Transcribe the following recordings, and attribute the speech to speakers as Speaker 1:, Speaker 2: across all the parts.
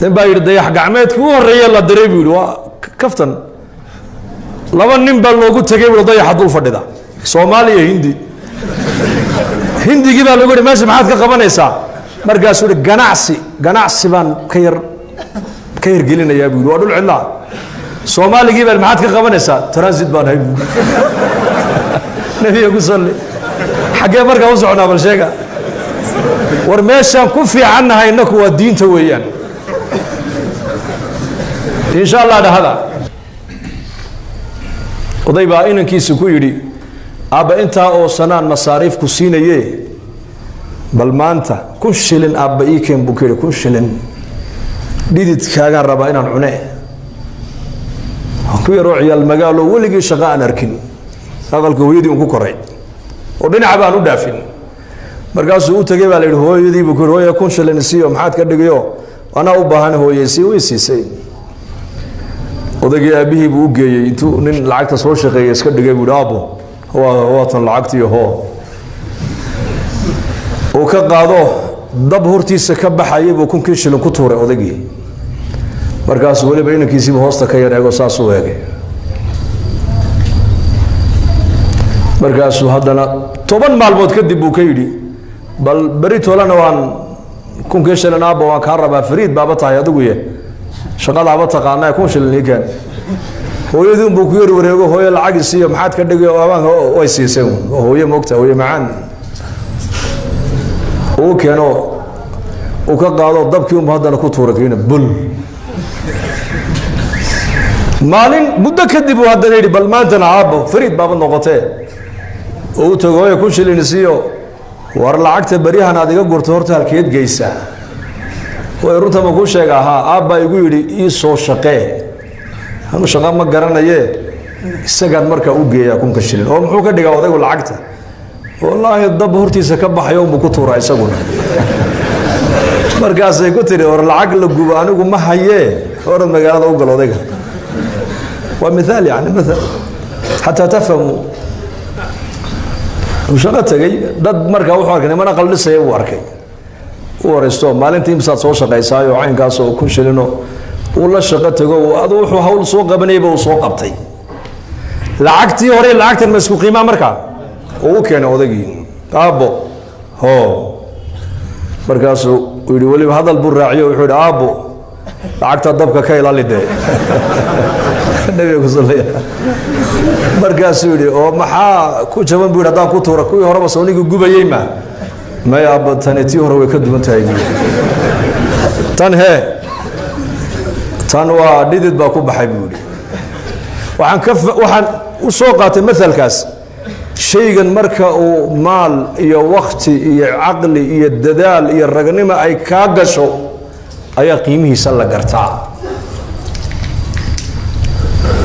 Speaker 1: نبى يرديح قعمت هو الرجال الدريبي كفتن لما نبى لوجود تجيب يرديح حضور فردا سومالي هندي كذا لوجود ماشي معاك كمان إيسا مرجع سوري جناعسي بان كير جيلنا يا بيقولوا أدول علا سومالي كذا معاك كمان إيسا ترانزيت بان هاي نبي يقول صلي حاجة مرجع وزعنا بالشيء ورماشان كفي عنها إنك هو الدين تويان إن شاء الله هذا وضيبا إنك كيسكو يري أبا أنت أو سنان مصاريف كسينة يه بل ما أنت كن شلن أبا إيكين بكير كن شلن ديدت كاغان ربا إنان عناه كوي روعي المقالو ولقي شغاء نركن أغل كويدي ونكو كوري ودين عبانو دافين markaasuu u tagay baa la yidhi hooyadii buu ku yidhi hooya kun shilin siiyo maxaad ka dhigayo anaa u baahan hooyaysii way siisay odaygii aabihii buu u geeyey intuu nin lacagta soo shaqeeyay iska dhigay buu yidhi aabbo waatan lacagtii hoo uu ka qaado dab hortiisa ka baxayay buu kunkii shilin ku tuuray odaygii markaasuu weliba inankiisiiba hoosta ka yar eego saas u eegay markaasuu haddana 10 maalmood kadib buu ka yidhi bal bari toolana waan kun shilin aabba waan kaa rabaa fariid baaba tahay adigu ye shaqadaaba taqaanaa kun shilin ii keen hooyadii buu ku yar wareego hooyo lacag siiyo maxaad ka dhigay oo abaanka way siisay hooyo moogta hooyo macaan oo keeno uu ka qaado dabkii uu haddana ku tuuray bul maalin muddo kadib uu haddana yidhi bal maantana aabbo fariid baaba noqotee oo tagay kun shilin siiyo war lacagta bariyahan aad iga gurto horta halkeed geysaa way runta ma ku sheegaa aabba igu yidhi ii soo shaqee anu shaqa ma garanaye isagaan markaa u geeyaa kunka shilin oo muxuu ka dhigaa odaygu lacagta wallaahi dab hortiisa ka baxayo buu ku tuuraa isaguna markaasay ku tiri war lacag la gubo anigu ma hayee orad magaalada u gal odayga waa mithaal yani mithaal xataa tafhamu وشغلت تجي ضد مركب وحرك إنما أنا قلت سيء وحركي ورستو مالنتي مسات صوش قيساي وعين قاسو وكل شيء لأنه والله شغلت تجو وأروح وحول سوق بنيبه وسوق قبطي لعقتي وري لعقت المسكوق ما مركب وكي أنا وذجي أبو هو مركاسو ويقول لي هذا البراعي ويقول أبو لعقت الضبك كاي لا لده النبي صلى الله عليه وسلم markaasuu yidhi oo maxaa ku jaban buu haddaan ku tuura kuwii horeba soonigu gubayay ma yaaba tani tii hore way ka duwan tahay tan waa dhidid baa ku baxay buu yidhi waxaan u soo qaatay mathalkaas shaygan marka uu maal iyo waqti iyo caqli iyo dadaal iyo ragnimo ay kaa gasho ayaa qiimihiisa la gartaa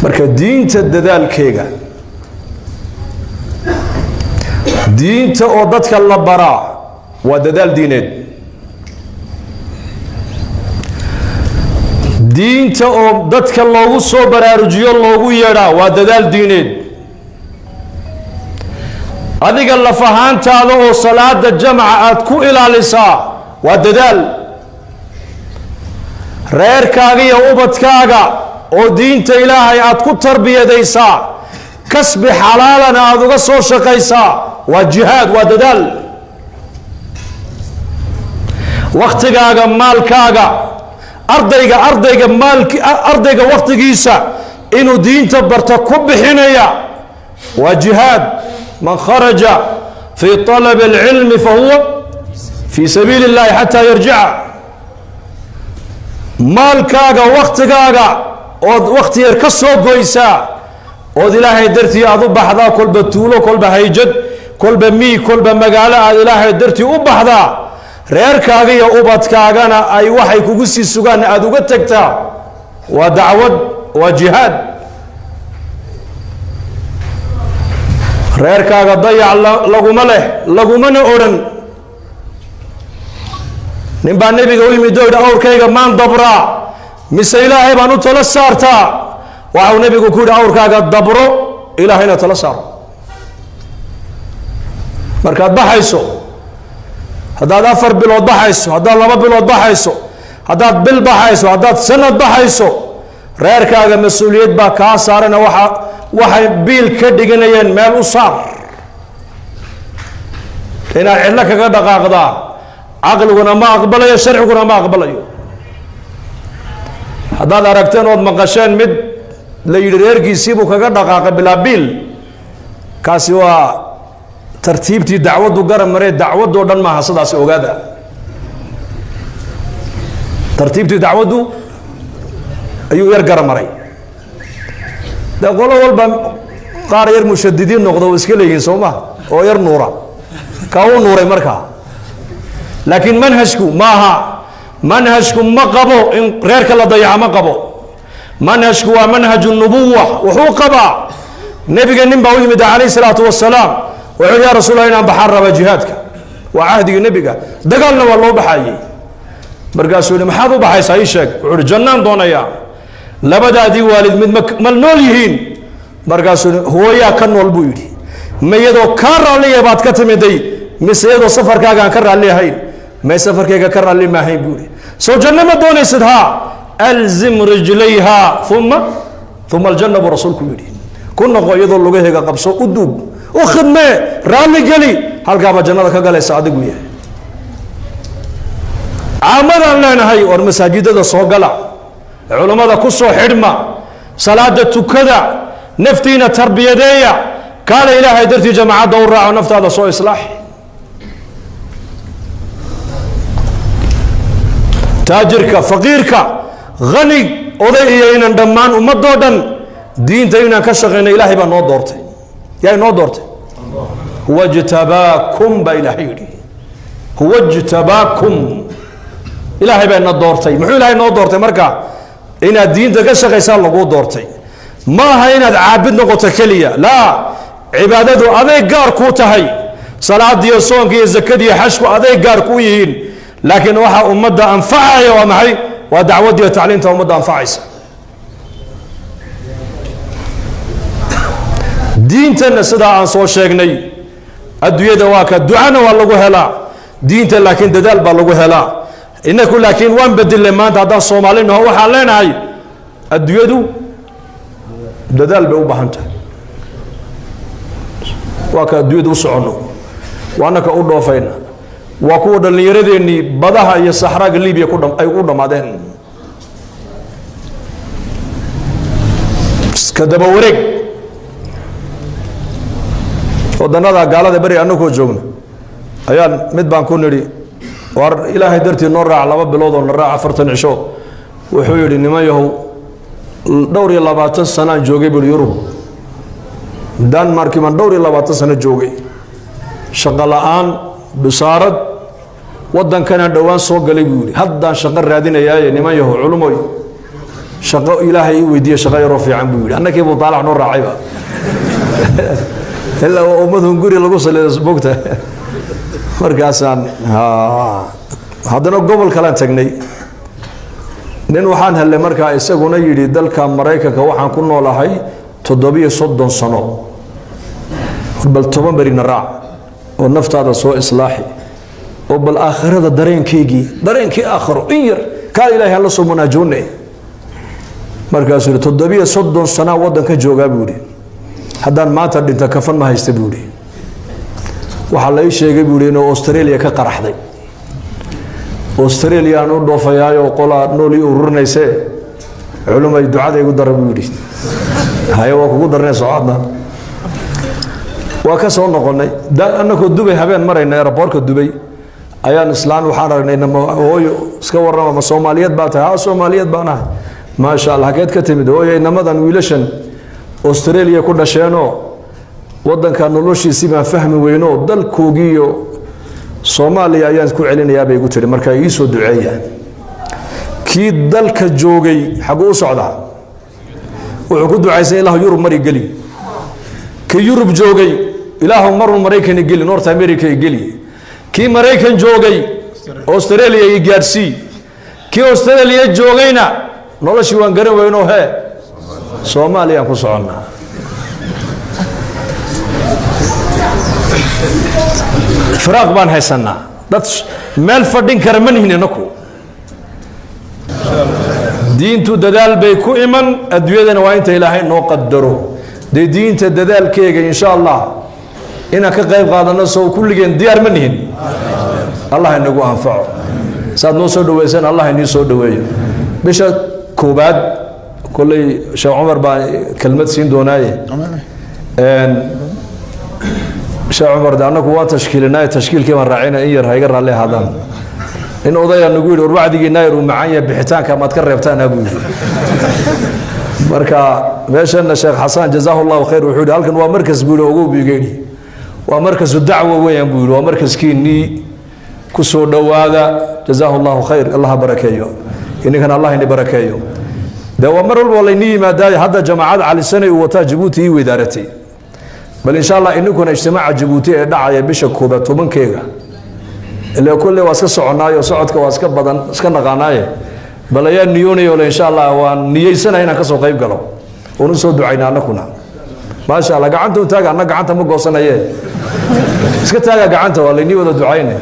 Speaker 1: marka diinta dadaalkeega diinta oo dadka la baraa waa dadaal diineed diinta oo dadka loogu soo baraarujiyo loogu yeedhaa waa dadaal diineed adiga lafahaantaada oo salaada jamca aad ku ilaalisaa waa dadaal reerkaaga iyo ubadkaaga oo diinta ilaahay aad ku tarbiyadaysaa kasbi xalaalana aad uga soo shaqaysaa waa jihaad waa dadaal waqtigaaga maalkaaga ardayga waqtigiisa inuu diinta barto ku bixinaya waa jihaad man kharaja fi talab alilmi fahuwa fi sabiili illahi xataa yarjica maalkaaga waqtigaaga ood waqti yar ka soo goysaa ood ilaahay dartii aad u baxdaa kolba tuulo kolba hayjad kolba mii kolba magaalo aad ilaahay dartii u baxdaa reerkaaga iyo ubadkaagana ay waxay kugu sii sugaan aad uga tagtaa waa dacwad waa jihaad reerkaaga dayac lagumana odhan nin baa nebiga u yimid oo yidhi awrkayga maan dabraa mise ilaahay baan u tala saartaa waxau nebigu ku yidhi awrkaaga dabro ilaahayna tala saaro markaad baxayso haddaad 4 bilood baxayso haddaad 2 bilood baxayso haddaad bil baxayso haddaad sanad baxayso reerkaaga mas-uuliyad baa kaa saarana waxay biil ka dhiganayeen meel u saar inaad cidlo kaga dhaqaaqdaa caqliguna ma aqbalayo sharciguna ma aqbalayo haddaad aragteen ood maqasheen mid la yidhi reerkiisiibuu kaga dhaqaaqay bilaa biil kaasi waa tartiibtii dacwaddu garab maree dacwaddoo dhan maaha sidaasi ogaada tartiibtii dacwaddu ayuu yar garab maray dee qolo walba qaar yar mushadidiin noqdo oo iska leeyihiin soo maha oo yar nuura ka u nuuray markaa laakiin manhajku maaha manhajku ma qabo in reerka la dayaco ma qabo manhajku waa manhaju nubuwa wuxuu qabaa nebiga nin baa u yimid calayhi salaatu wasalaam wuxuu yaa rasuul allah inaan baxaan rabaa jihaadka waa cahdiga nebiga dagaalna waa loo baxayey markaasuu yidhi maxaad u baxaysaa ii sheeg wuxuu yidhi jannaan doonayaa labadaadii waalid mid ma nool yihiin markaasuu yidhi hooyaa ka nool buu yidhi ma iyadoo kaa raalliya baad ka timiday mise iyadoo safarkaaga aan ka raalli ahayn may safarkayga ka raalli maahayn buu yidhi soo janno ma doonaysid haa alzim rijlayha uma aljanna buu rasuulku yidhi ku noqo iyadoo lugaheega qabso u duub u khidmee raalli geli halkaabaa jannada ka galaysa adigu yahay caamadaan leenahay war masaajidada soo gala culummada ku soo xidhma salaada tukada naftiina tarbiyadeeya kaana ilaahay dartii jamaacadda u raaco naftaada soo islaaxi taajirka faqiirka hani oday iyo inan dhammaan ummadoo dhan diinta inaan ka shaqayno ilaahay baa noo doortay yaa inoo doortay huwa jtabaakum baa ilaahay yidhi huwa jtabaakum ilaahay baa ina doortay muxuu ilaahay noo doortay marka inaad diinta ka shaqaysaa laguu doortay ma aha inaad caabid noqoto keliya laa cibaadadu aday gaar kuu tahay salaadiyo soonka iyo zakadiyo xashku aday gaar kuu yihiin laakiin waxa ummadda anfacaya waa maxay waa dacwadda iyo tacliinta ummadda anfacaysa diintana sidaa aan soo sheegnay adduunyada waa ka ducana waa lagu helaa diinta laakiin dadaal baa lagu helaa inaku laakiin waan bedilnay maanta haddaan soomaali naho waxaan leenahay adduunyadu dadaal bay u baahan tahay waa ka adduunyada u soconno waana ka u dhoofayna waa kuwa dhallinyaradeenii badaha iyo saxraaga libiya ay u dhammaadeen iska daba wareeg wadannada gaalada beri annagoo joogna ayaan mid baan ku nidhi war ilaahay dartii noo raac 2 bilood oo na raac 40 cisho wuxuu yidhi niman yahow 22 sanaan joogay buu Yurub Denmark man 22 sano joogay shaqo la'aan bisaarad wadankana dhawaan soo galay buu yidhi haddaan shaqo raadinayaa niman yahow culumoy shaqo ilaahay weydiiyay shaqo yaro fiican buu yidhi annakii buu taalac noo raacayba إلا وأمدهم قري لقص اللي سبوكته مركزان هذا قبل كلام تجني نحن هلا مركز يسقون يري دل كام مرايكا كواحد كنا ولا هاي تضبي صد صنع بل تمام برينا الرع والنفط هذا سوء إصلاحي وبالآخر هذا درين كيجي درين كي آخر إير قال إلهي الله سبحانه جوني مركز تضبي صد صنع ودن كجوجا بودي haddaan maanta dhinta kafan ma haysta buuri waxa la ii sheegay buuri inuu Australia ka qaraxday Australia aanu dhoofayaayo qola nooli ururnayse culumay ducada igu dar buuri hayo waa kugu darnay socodna waa ka soo noqonay annagoo Dubai habeen marayna airportka Dubai ayaan islaan waxaan aragnay hooyo iska warrama ma Soomaaliyeed baa tahay Soomaaliyeed baan ahay ma sha Allah hakeed ka timid hooyo inamadan wiilashan Australia ku dhasheeno wadanka noloshiisa ma fahmi weyno dalkoogiyo Soomaaliya ayaan ku celinayaa bay igu tiri marka ay soo duceeyaan kii dalka joogay xaq u socdaa wuxuu ku duceysay Ilaahu Yurub mari gali kii Yurub joogay Ilaahu marun Mareykan gali North America gali kii Mareykan joogay Australia ay gaarsii kii Australia joogayna noloshii waan garan weyno Soomaaliya ku soconnaa firaaq baan haysanaa dad meel fadhin kara ma nihin inaku diintu dadaal bay ku iman adduunyadana waa inta ilaahay noo qadaro dee diinta dadaalkeega insha allah inaan ka qayb qaadano soo kulligeen diyaar ma nihin allah inagu anfaco saad noo soo dhaweysaan allah inii soo dhaweeyo bisha koobaad kolley sheekh cumar baa kelmad siin doonaaye sheekh cumar de annagu waa tashkiilinaaye tashkiilkii baan raacina in yar ha iga raalli ahaadaan in odaya nagu yidhi war wacdigiina yar uu macaan yahay bixitaanka maad ka reebtaan abuu yidhi marka meeshana sheekh xasan jazaahu allahu khayr wuxuu yidhi halkan waa markas buu yidhi ogow buu iga yidhi waa markasu dacwo weeyaan buu yidhi waa markaskiinnii ku soo dhowaada jazaahu allahu khayr allah barakeeyo ininkana allah ini barakeeyo dee waa mar walba laynii yimaadaayo hadda jamaacad calisanay uu wataa jabuuti ii weydaaratay bal insha allah ininkuna ijtimaaca jabuuti ee dhacaya bisha 10 ilaa kulle waa iska soconaayo socodka waa iska badan iska naqaanaaye bal ayaa niyoonayo le insha allah waan niyeysanahay inaan ka soo qayb galo oonu soo ducayna annakuna maasha allah gacanta u taaga anna gacanta ma goosanaye iska taaga gacanta waa laynii wada ducayne